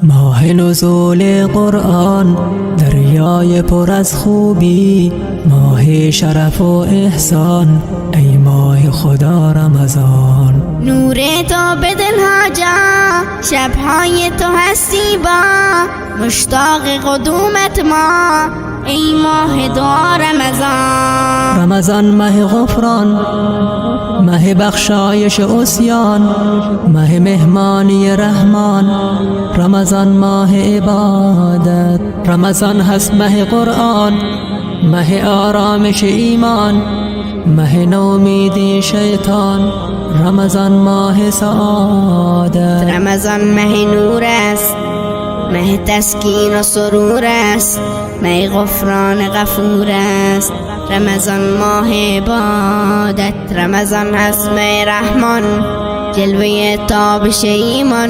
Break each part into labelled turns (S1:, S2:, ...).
S1: ماه نزول قرآن، دریای پر از خوبی، ماه شرف و احسان، ای ماه خدا رمضان.
S2: نور تو به دلها جا، شبهای تو هستی با، مشتاق قدومت ما، ای ماه دعا رمضان.
S1: رمضان ماه غفران، ماه بخشایش عصیان، ماه مهمانی رحمان، رمضان ماه عبادت. رمضان هست ماه قرآن، ماه آرامش ایمان، ماه نومیدی شیطان، رمضان ماه سعادت.
S2: رمضان ماه نور است، ماه تسکین و سرور است، ماه غفران غفور است، رمضان ماه عبادت. رمضان هست ماه رحمان، جلوه تابش ایمان،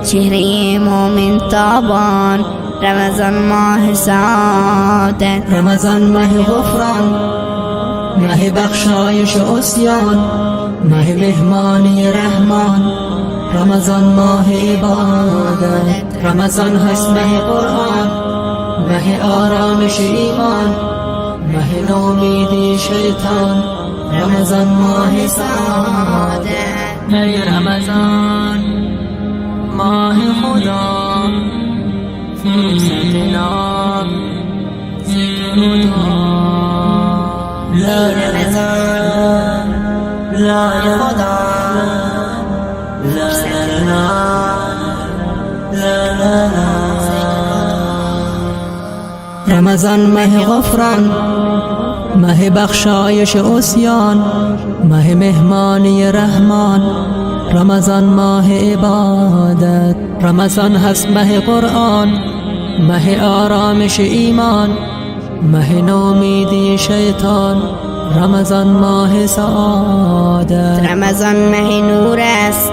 S2: چهره مومن تابان، رمضان ماه سعادت.
S1: رمضان ماه غفران، ماه بخشایش عصیان، ماه مهمانی رحمان، رمضان ماه عبادت. رمضان هست ماه قرآن، ماه آرامش ایمان، ماه نومیدی شیطان، رمضان ماه سعادت. ای رمضان ماه خدا، فرصتنا ذکر لا رمضان، لا خدا، لا لنا، لا لنا. رمضان ماه غفران، ماه بخشایش عصیان، ماه مهمانی رحمان، رمضان ماه عبادت. رمضان هست ماه قرآن، ماه آرامش ایمان، ماه نومیدی شیطان، رمضان ماه سعادت.
S2: رمضان ماه نور است،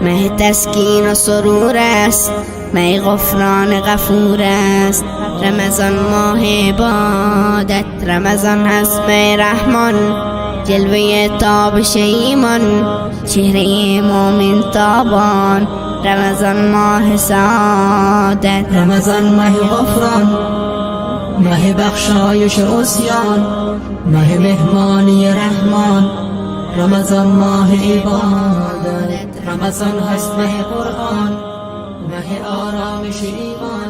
S2: ماه تسکین و سرور است، ماه غفران غفور است، رمضان ماه عبادت. رمضان هست ماه رحمان، جلوه تابش ایمان، چهره مومن تابان، رمضان ماه سعادت.
S1: رمضان ماه غفران، ماه بخشایش عصیان، ماه مهمانی رحمان، رمضان ماه عبادت. رمضان هست ماه قرآن، ماه آرامش ایمان،